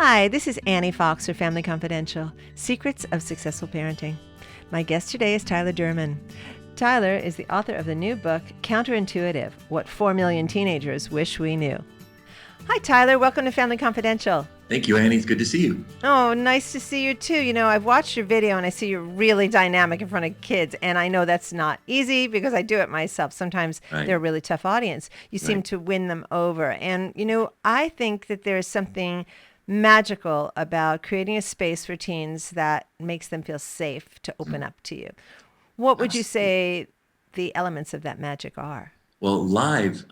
Hi, this is Annie Fox for Family Confidential, Secrets of Successful Parenting. My guest today is Tyler Durman. Tyler is the author of the new book, Counterintuitive, What 4 Million Teenagers Wish We Knew. Hi, Tyler. Welcome to Family Confidential. Thank you, Annie. It's good to see you. Oh, nice to see you too. You know, I've watched your video and I see you're really dynamic in front of kids. And I know that's not easy because I do it myself. Sometimes they're a really tough audience. You seem to win them over. And, you know, I think that there's something magical about creating a space for teens that makes them feel safe to open up to you. What would you say the elements of that magic are? Well, live,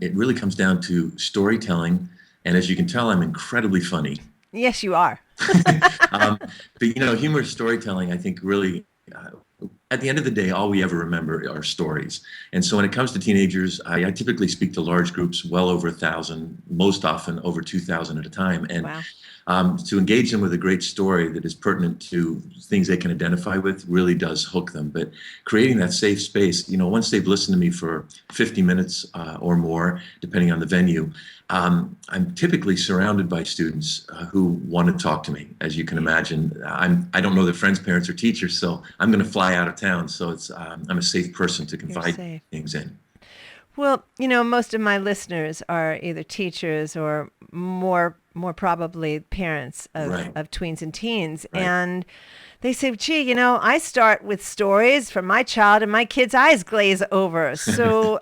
it really comes down to storytelling. And as you can tell, I'm incredibly funny. Yes, you are. But, you know, humorous storytelling, I think really, at the end of the day, all we ever remember are stories. And so when it comes to teenagers, I typically speak to large groups, well over 1,000, most often over 2,000 at a time. And to engage them with a great story that is pertinent to things they can identify with really does hook them. But creating that safe space, you know, once they've listened to me for 50 minutes or more, depending on the venue, I'm typically surrounded by students who want to talk to me. As you can imagine, I don't know their friends, parents, or teachers, so I'm going to fly out of town. So it's I'm a safe person to confide things in. Well, you know, most of my listeners are either teachers or more probably parents of tweens and teens. And they say, gee, you know, I start with stories from my child and my kids' eyes glaze over. So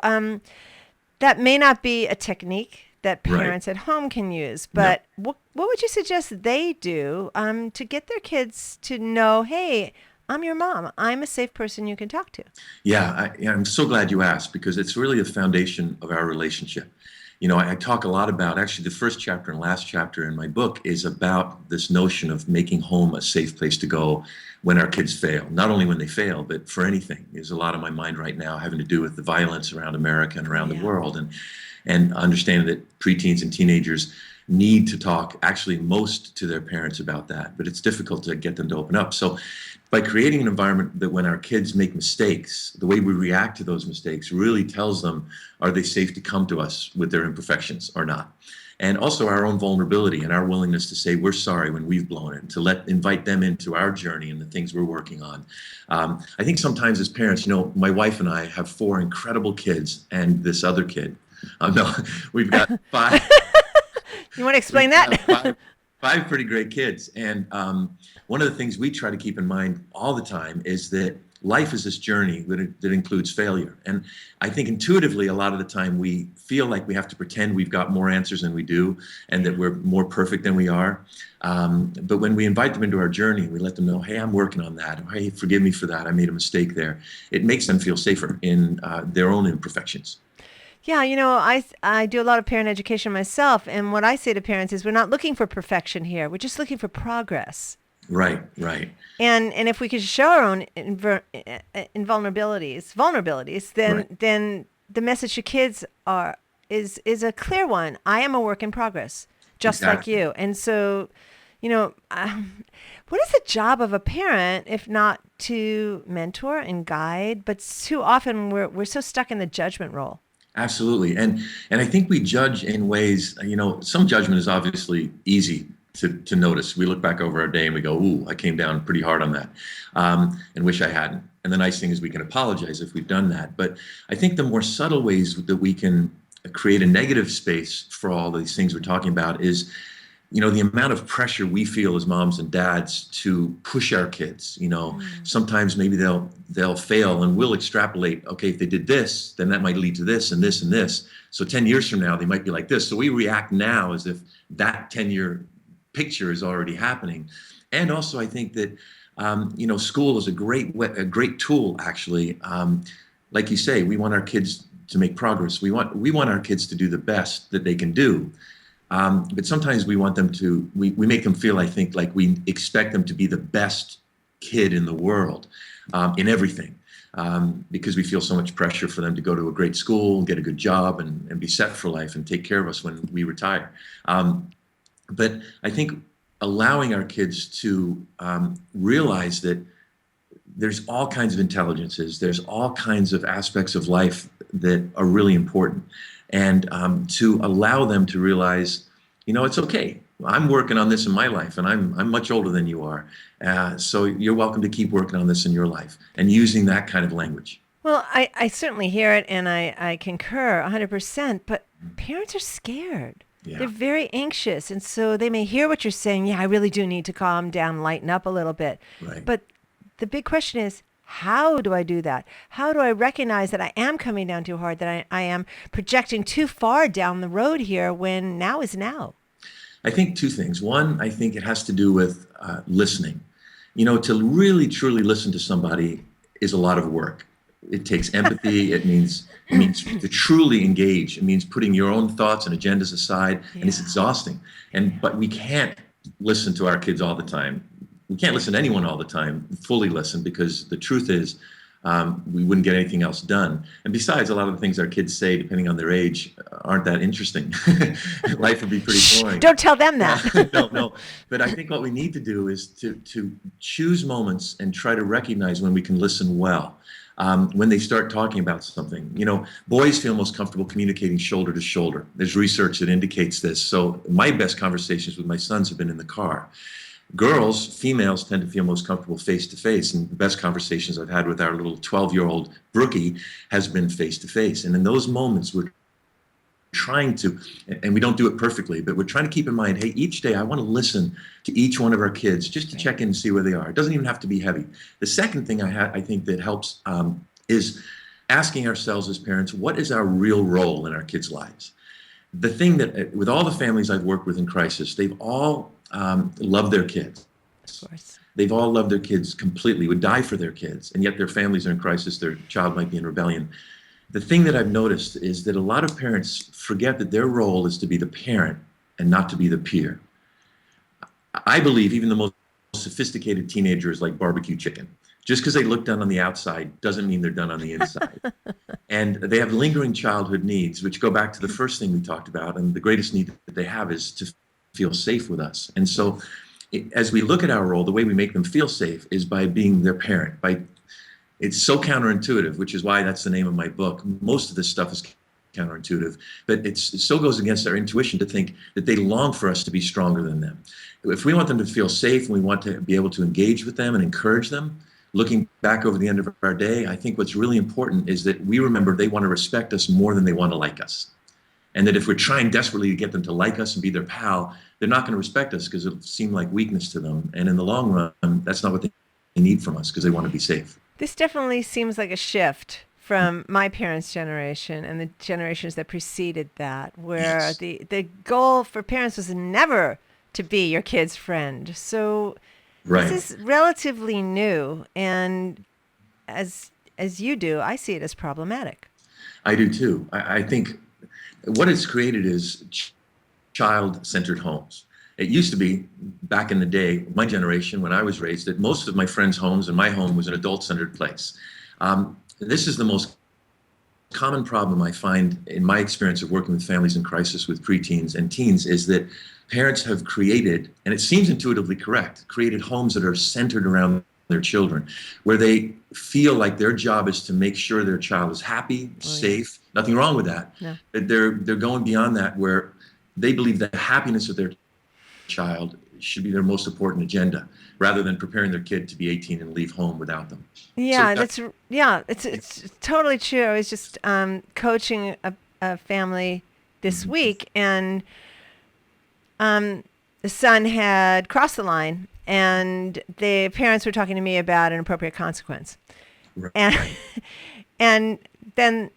that may not be a technique that parents at home can use. But what would you suggest they do to get their kids to know, hey, I'm your mom. I'm a safe person you can talk to. Yeah, I'm so glad you asked, because it's really the foundation of our relationship. You know, I talk a lot about, actually, the first chapter and last chapter in my book is about this notion of making home a safe place to go when our kids fail. Not only when they fail, but for anything. There's a lot on my mind right now having to do with the violence around America and around the world, and understanding that preteens and teenagers need to talk, actually most to their parents about that, but it's difficult to get them to open up. So by creating an environment that when our kids make mistakes, the way we react to those mistakes really tells them, are they safe to come to us with their imperfections or not? And also our own vulnerability and our willingness to say we're sorry when we've blown it, to invite them into our journey and the things we're working on. I think sometimes as parents, you know, my wife and I have 4 incredible kids and this other kid. No, we've got 5. You want to explain that? Five pretty great kids. And one of the things we try to keep in mind all the time is that life is this journey that includes failure. And I think intuitively, a lot of the time we feel like we have to pretend we've got more answers than we do and that we're more perfect than we are. But when we invite them into our journey, we let them know, hey, I'm working on that. Or, hey, forgive me for that. I made a mistake there. It makes them feel safer in their own imperfections. Yeah, you know, I do a lot of parent education myself, and what I say to parents is we're not looking for perfection here. We're just looking for progress. Right. And if we could show our own vulnerabilities, then the message to kids is a clear one. I am a work in progress, just like you. And so, you know, what is the job of a parent if not to mentor and guide? But too often we're so stuck in the judgment role. Absolutely. And I think we judge in ways, you know, some judgment is obviously easy to notice. We look back over our day and we go, ooh, I came down pretty hard on that and wish I hadn't. And the nice thing is we can apologize if we've done that. But I think the more subtle ways that we can create a negative space for all these things we're talking about is, you know, the amount of pressure we feel as moms and dads to push our kids. You know, sometimes maybe they'll fail and we'll extrapolate, okay, if they did this, then that might lead to this and this and this. So 10 years from now, they might be like this. So we react now as if that 10-year picture is already happening. And also I think that, you know, school is a great tool, actually. Like you say, we want our kids to make progress. We want our kids to do the best that they can do. But sometimes we want them to, we make them feel, I think, like we expect them to be the best kid in the world in everything because we feel so much pressure for them to go to a great school, get a good job, and be set for life and take care of us when we retire. But I think allowing our kids to realize that there's all kinds of intelligences, there's all kinds of aspects of life that are really important. And to allow them to realize, you know, it's okay I'm working on this in my life, and I'm much older than you are. So you're welcome to keep working on this in your life, and using that kind of language. Well, I certainly hear it, and I concur 100%, but parents are scared. They're Yeah, very anxious, and so they may hear what you're saying. Yeah, I really do need to calm down, lighten up a little bit. right. But the big question is, how do I do that? How do I recognize that I am coming down too hard, that I am projecting too far down the road here when now is now? I think two things. One, I think it has to do with listening. To really truly listen to somebody is a lot of work. It takes empathy. It means to truly engage. It means putting your own thoughts and agendas aside, and it's Yeah. exhausting. But we can't listen to our kids all the time. We can't listen to anyone all the time, fully listen, because the truth is, we wouldn't get anything else done. And besides, a lot of the things our kids say, depending on their age, aren't that interesting. Life would be pretty Shh, boring. don't tell them that. No, no. But I think what we need to do is to choose moments and try to recognize when we can listen well. When they start talking about something, boys feel most comfortable communicating shoulder to shoulder. There's research that indicates this. So my best conversations with my sons have been in the car. Girls, females tend to feel most comfortable face to face, and the best conversations I've had with our little 12-year-old Brookie has been face to face. And in those moments, we're trying to, and we don't do it perfectly, but we're trying to keep in mind, hey, each day I want to listen to each one of our kids just to check in and see where they are. It doesn't even have to be heavy. The second thing I think that helps is asking ourselves as parents, what is our real role in our kids' lives? The thing that, with all the families I've worked with in crisis, they've all loved their kids. Of course. They've all loved their kids completely, would die for their kids, and yet their families are in crisis, their child might be in rebellion. The thing that I've noticed is that a lot of parents forget that their role is to be the parent and not to be the peer. I believe even the most sophisticated teenagers like barbecue chicken. Just because they look done on the outside doesn't mean they're done on the inside. And they have lingering childhood needs, which go back to the first thing we talked about. And the greatest need that they have is to feel safe with us. And so as we look at our role, the way we make them feel safe is by being their parent. It's so counterintuitive, which is why that's the name of my book. Most of this stuff is counterintuitive, but it so goes against our intuition to think that they long for us to be stronger than them. If we want them to feel safe and we want to be able to engage with them and encourage them, looking back over the end of our day, I think what's really important is that we remember they want to respect us more than they want to like us. And that if we're trying desperately to get them to like us and be their pal, they're not going to respect us because it'll seem like weakness to them. And in the long run, that's not what they need from us because they want to be safe. This definitely seems like a shift from my parents' generation and the generations that preceded that, where Yes. the goal for parents was never to be your kid's friend. So Right. this is relatively new, and as you do, I see it as problematic. I do too. I think what it's created is child-centered homes. It used to be, back in the day, my generation, when I was raised, that most of my friends' homes and my home was an adult-centered place. This is the most common problem I find in my experience of working with families in crisis with preteens and teens is that parents have created, and it seems intuitively correct, created homes that are centered around their children, where they feel like their job is to make sure their child is happy, safe, nothing wrong with that. No. But they're going beyond that, where they believe the happiness of their child should be their most important agenda, rather than preparing their kid to be 18 and leave home without them. Yeah, So it's totally true. I was just coaching a family this week, and the son had crossed the line, and the parents were talking to me about an appropriate consequence, Right. and then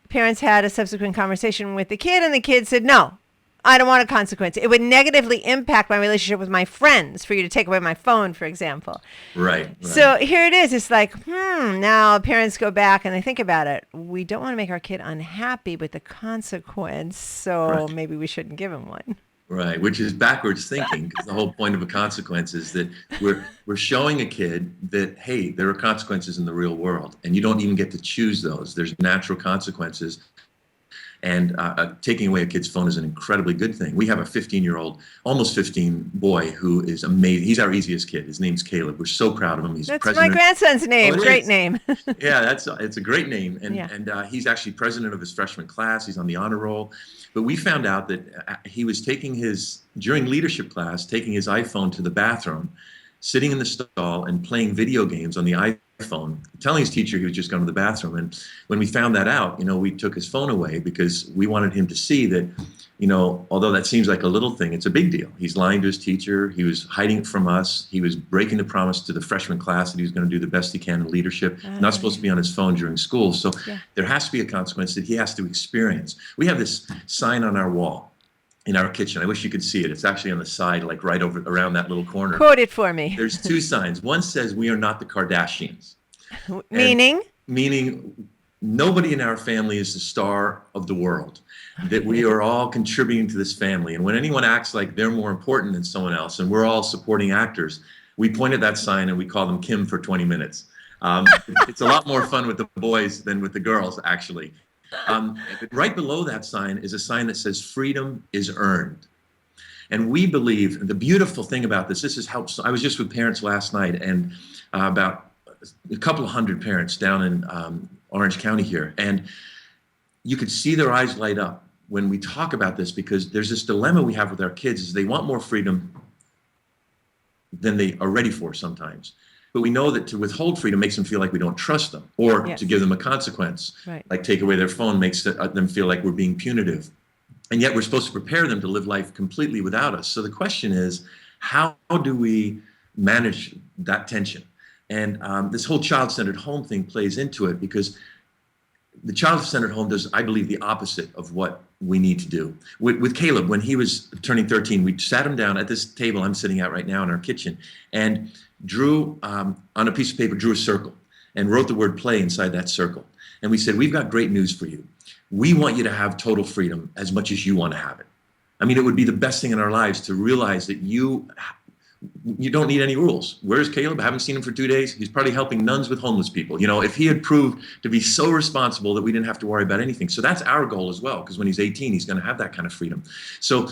parents had a subsequent conversation with the kid, and the kid said, "No, I don't want a consequence. It would negatively impact my relationship with my friends for you to take away my phone, for example." Right. So here it is. It's like, now parents go back and they think about it. We don't want to make our kid unhappy with the consequence, so maybe we shouldn't give him one. Right, which is backwards thinking, because the whole point of a consequence is that we're showing a kid that, hey, there are consequences in the real world, and you don't even get to choose those. There's natural consequences. And taking away a kid's phone is an incredibly good thing. We have a 15-year-old, almost 15 boy who is amazing. He's our easiest kid. His name's Caleb. We're so proud of him. He's That's president. my grandson's name. Oh, Great name. Yeah, it's a great name. And Yeah. he's actually president of his freshman class. He's on the honor roll. But we found out that he was during leadership class, taking his iPhone to the bathroom, sitting in the stall and playing video games on the iPhone, telling his teacher he was just going to the bathroom. And when we found that out, we took his phone away because we wanted him to see that, although that seems like a little thing, it's a big deal. He's lying to his teacher. He was hiding it from us. He was breaking the promise to the freshman class that he was going to do the best he can in leadership. Not supposed to be on his phone during school. So there has to be a consequence that he has to experience. We have this sign on our wall in our kitchen. I wish you could see it. It's actually on the side, like right over around that little corner. Quote it for me. There's two signs. One says, "We are not the Kardashians." Meaning? Meaning nobody in our family is the star of the world, that we are all contributing to this family. And when anyone acts like they're more important than someone else, and we're all supporting actors, we point at that sign and we call them Kim for 20 minutes. It's a lot more fun with the boys than with the girls, actually. Right below that sign is a sign that says freedom is earned. And we believe, the beautiful thing about this is helps. I was just with parents last night, and about a couple of hundred parents down in Orange County here. And you could see their eyes light up when we talk about this, because there's this dilemma we have with our kids is they want more freedom than they are ready for sometimes. But we know that to withhold freedom makes them feel like we don't trust them, or to give them a consequence, like take away their phone makes them feel like we're being punitive. And yet we're supposed to prepare them to live life completely without us. So the question is, how do we manage that tension? And this whole child-centered home thing plays into it, because the child-centered home does, I believe, the opposite of what we need to do. With Caleb, when he was turning 13, we sat him down at this table I'm sitting at right now in our kitchen, and drew on a piece of paper, drew a circle, and wrote the word play inside that circle. And we said, we've got great news for you. We want you to have total freedom as much as you want to have it. I mean, it would be the best thing in our lives to realize that you don't need any rules. Where's Caleb? I haven't seen him for 2 days. He's probably helping nuns with homeless people. If he had proved to be so responsible that we didn't have to worry about anything. So that's our goal as well, because when he's 18, he's going to have that kind of freedom. So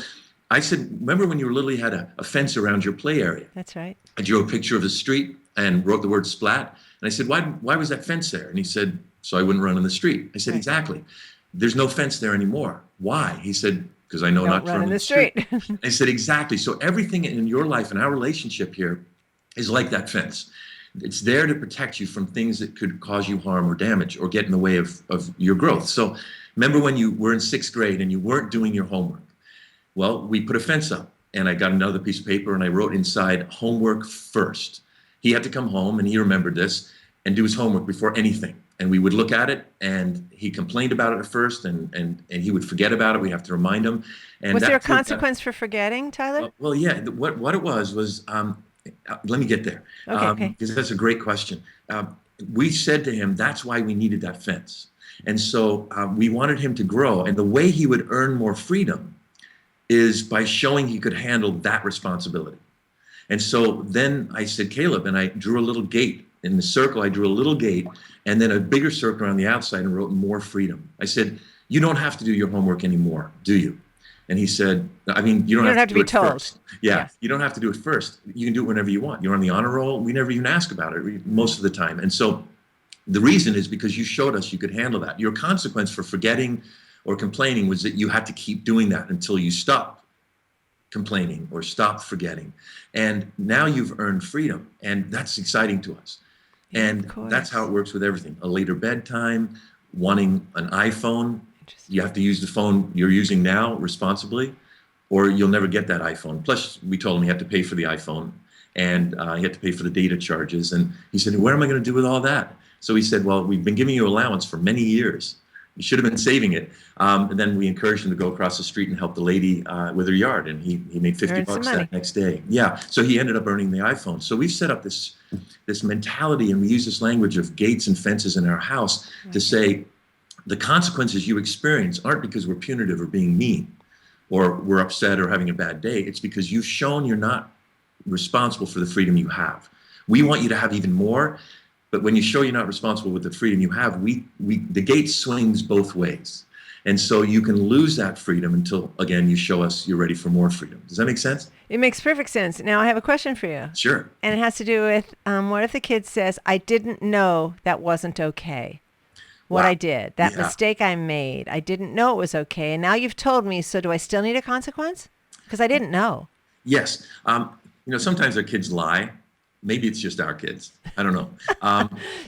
I said, remember when you were little, you had a fence around your play area? That's right. I drew a picture of the street and wrote the word splat. And I said, why was that fence there? And he said, so I wouldn't run on the street. I said, exactly. There's no fence there anymore. Why? He said, because I know not to run in the street. I said, exactly. So everything in your life and our relationship here is like that fence. It's there to protect you from things that could cause you harm or damage or get in the way of your growth. So remember when you were in 6th grade and you weren't doing your homework? Well, we put a fence up, and I got another piece of paper and I wrote inside, homework first. He had to come home, and he remembered this, and do his homework before anything. And we would look at it, and he complained about it at first, and he would forget about it. We'd have to remind him. And was there a consequence for forgetting, Tyler? Well, yeah. What it was let me get there. Okay. Because that's a great question. We said to him, that's why we needed that fence. And so we wanted him to grow. And the way he would earn more freedom is by showing he could handle that responsibility. And so then I said, Caleb, and I drew a little gate. In the circle, I drew a little gate, and then a bigger circle around the outside, and wrote more freedom. I said, you don't have to do your homework anymore, do you? And he said, I mean, you don't have to be told. First. Yeah, you don't have to do it first. You can do it whenever you want. You're on the honor roll. We never even ask about it most of the time. And so the reason is because you showed us you could handle that. Your consequence for forgetting or complaining was that you had to keep doing that until you stopped complaining or stopped forgetting. And now you've earned freedom, and that's exciting to us. And that's how it works with everything. A later bedtime, wanting an iPhone. You have to use the phone you're using now responsibly, or you'll never get that iPhone. Plus, we told him he had to pay for the iPhone, and he had to pay for the data charges. And he said, what am I going to do with all that? So he said, well, we've been giving you allowance for many years. You should have been saving it. And then we encouraged him to go across the street and help the lady with her yard. And he made $50 that next day. Yeah. So he ended up earning the iPhone. So we've set up this mentality, and we use this language of gates and fences in our house to say the consequences you experience aren't because we're punitive or being mean or we're upset or having a bad day. It's because you've shown you're not responsible for the freedom you have. We want you to have even more. But when you show you're not responsible with the freedom you have, the gate swings both ways. And so you can lose that freedom until, again, you show us you're ready for more freedom. Does that make sense? It makes perfect sense. Now I have a question for you. Sure. And it has to do with what if the kid says, I didn't know that wasn't okay? What Wow. I did, that mistake I made, I didn't know it was okay. And now you've told me, so do I still need a consequence? Because I didn't know. Yes. Sometimes our kids lie. Maybe it's just our kids. I don't know.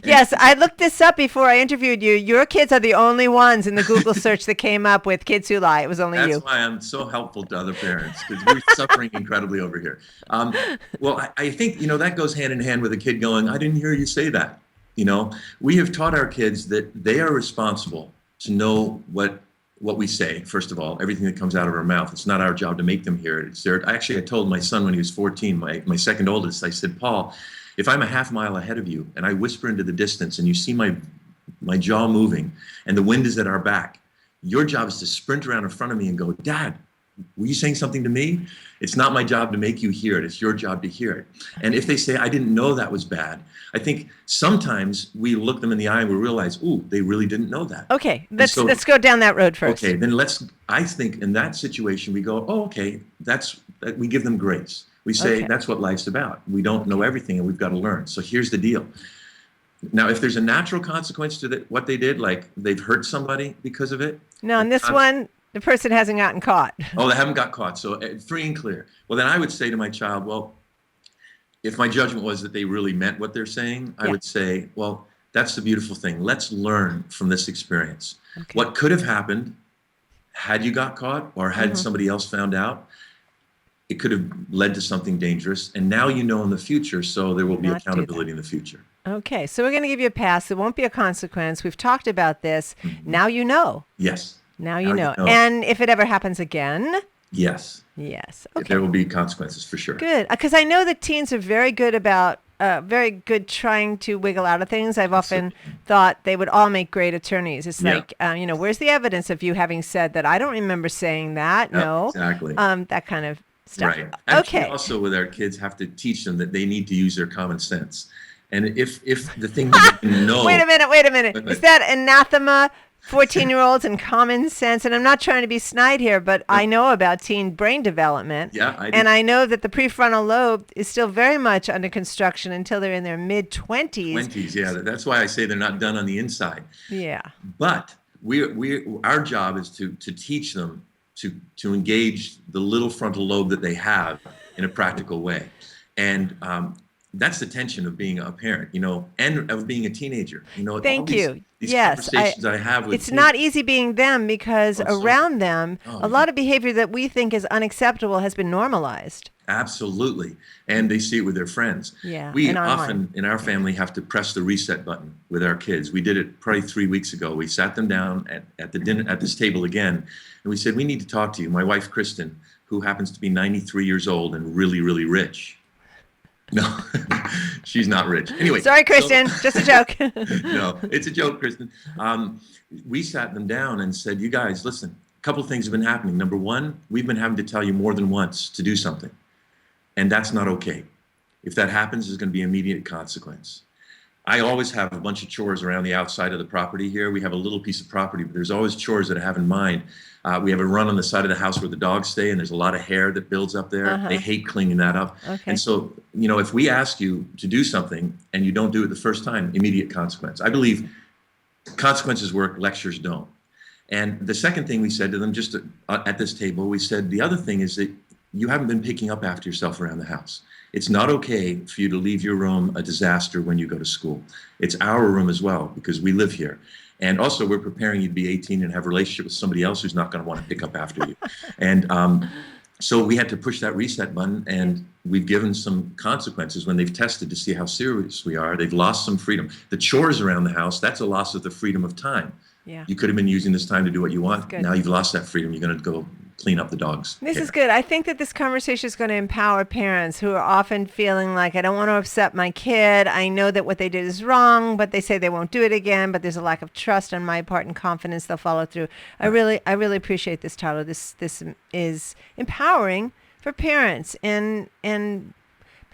Yes, I looked this up before I interviewed you. Your kids are the only ones in the Google search that came up with kids who lie. It was only you. That's why I'm so helpful to other parents, because we're suffering incredibly over here. I think, that goes hand in hand with a kid going, I didn't hear you say that. We have taught our kids that they are responsible to know what we say. First of all, everything that comes out of our mouth, it's not our job to make them hear it. I told my son when he was 14, my second oldest, I said, Paul, if I'm a half mile ahead of you and I whisper into the distance and you see my jaw moving and the wind is at our back, your job is to sprint around in front of me and go, Dad, were you saying something to me? It's not my job to make you hear it. It's your job to hear it. And if they say, I didn't know that was bad, I think sometimes we look them in the eye and we realize, ooh, they really didn't know that. Okay, let's go down that road first. Okay, then I think in that situation, we go, oh, okay, we give them grace. We say, that's what life's about. We don't know everything and we've got to learn. So here's the deal. Now, if there's a natural consequence to what they did, like they've hurt somebody because of it. No, in this one, the person hasn't gotten caught. Oh, they haven't got caught. So free and clear. Well, then I would say to my child, well, if my judgment was that they really meant what they're saying, I would say, well, that's the beautiful thing. Let's learn from this experience. Okay. What could have happened had you got caught or had somebody else found out, it could have led to something dangerous. And now you know in the future, so there will be accountability in the future. Okay, so we're going to give you a pass. There won't be a consequence. We've talked about this. Now you know. Yes. Now you know. And if it ever happens again? Yes. Yes. Okay. There will be consequences for sure. Good. Because I know that teens are very good about, trying to wiggle out of things. I've often thought they would all make great attorneys. It's like, where's the evidence of you having said that? I don't remember saying that. No. Exactly. That kind of stuff. Right. Actually, also with our kids have to teach them that they need to use their common sense. And if the thing that you know... Wait a minute. Is that anathema 14-year-olds and common sense? And I'm not trying to be snide here, but I know about teen brain development. Yeah, I do. And I know that the prefrontal lobe is still very much under construction until they're in their mid-20s. 20s, yeah. That's why I say they're not done on the inside. Yeah. But our job is to teach them to engage the little frontal lobe that they have in a practical way. And that's the tension of being a parent, and of being a teenager. Thank you. These yes, conversations I have with it's not easy being them because around them, a lot of behavior that we think is unacceptable has been normalized. Absolutely. And they see it with their friends. Yeah. We often in our family have to press the reset button with our kids. We did it probably 3 weeks ago. We sat them down at this table again, and we said, we need to talk to you. My wife, Kristen, who happens to be 93 years old and really, really rich. No, she's not rich. Anyway. Sorry, Kristen. Just a joke. No, it's a joke, Kristen. We sat them down and said, you guys, listen, a couple of things have been happening. Number one, we've been having to tell you more than once to do something. And that's not okay. If that happens, there's going to be immediate consequence. I always have a bunch of chores around the outside of the property here. We have a little piece of property, but there's always chores that I have in mind. We have a run on the side of the house where the dogs stay, and there's a lot of hair that builds up there. They hate cleaning that up. Okay. And so, if we ask you to do something and you don't do it the first time, immediate consequence. I believe consequences work, lectures don't. And the second thing we said to them, just at this table, we said, the other thing is that you haven't been picking up after yourself around the house. It's not okay for you to leave your room a disaster when you go to school. It's our room as well, because we live here. And also, we're preparing you to be 18 and have a relationship with somebody else who's not going to want to pick up after you. And so we had to push that reset button, and we've given some consequences when they've tested to see how serious we are. They've lost some freedom. The chores around the house, that's a loss of the freedom of time. Yeah. You could have been using this time to do what you want. Now you've lost that freedom. You're going to go clean up the dogs. This is good. I think that this conversation is going to empower parents who are often feeling like, I don't want to upset my kid. I know that what they did is wrong, but they say they won't do it again, but there's a lack of trust on my part and confidence they'll follow through. I really appreciate this, Tyler. This is empowering for parents and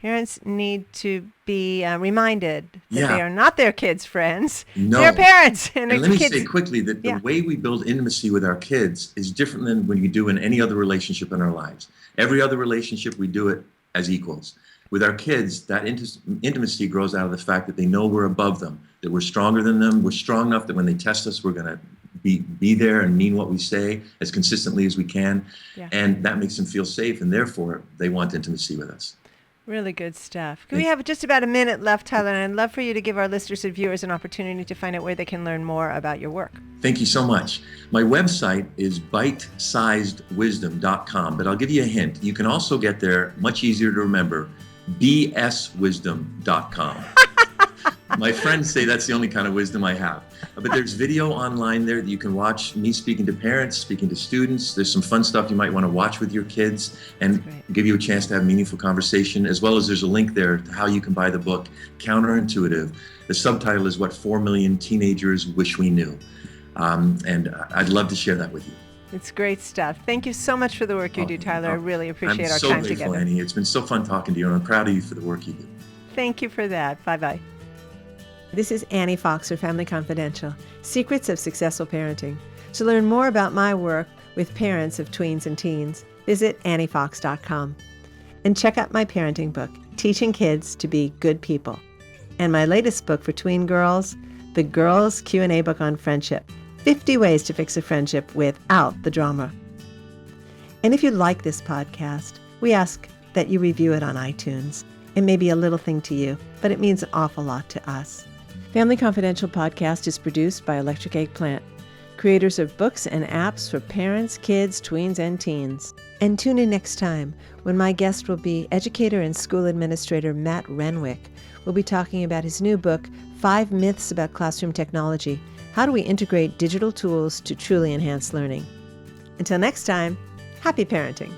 Parents need to be reminded that Yeah. they are not their kids' friends. No. They're parents. And let me say quickly that the way we build intimacy with our kids is different than when you do in any other relationship in our lives. Every other relationship, we do it as equals. With our kids, that intimacy grows out of the fact that they know we're above them, that we're stronger than them. We're strong enough that when they test us, we're going to be there and mean what we say as consistently as we can. Yeah. And that makes them feel safe, and therefore they want intimacy with us. Really good stuff. We have just about a minute left, Tyler, and I'd love for you to give our listeners and viewers an opportunity to find out where they can learn more about your work. Thank you so much. My website is bitesizedwisdom.com, but I'll give you a hint. You can also get there, much easier to remember, bswisdom.com. My friends say that's the only kind of wisdom I have. But there's video online there that you can watch me speaking to parents, speaking to students. There's some fun stuff you might want to watch with your kids and give you a chance to have meaningful conversation, as well as there's a link there to how you can buy the book, Counterintuitive. The subtitle is What 4 Million Teenagers Wish We Knew. And I'd love to share that with you. It's great stuff. Thank you so much for the work you do, Tyler. I really appreciate our time together. I'm so grateful, Annie. It's been so fun talking to you, and I'm proud of you for the work you do. Thank you for that. Bye-bye. This is Annie Fox for Family Confidential, Secrets of Successful Parenting. To learn more about my work with parents of tweens and teens, visit anniefox.com. And check out my parenting book, Teaching Kids to Be Good People. And my latest book for tween girls, the Girls Q&A Book on Friendship, 50 Ways to Fix a Friendship Without the Drama. And if you like this podcast, we ask that you review it on iTunes. It may be a little thing to you, but it means an awful lot to us. Family Confidential podcast is produced by Electric Eggplant, creators of books and apps for parents, kids, tweens, and teens. And tune in next time when my guest will be educator and school administrator Matt Renwick. We'll be talking about his new book, 5 Myths About Classroom Technology. How do we integrate digital tools to truly enhance learning? Until next time, happy parenting.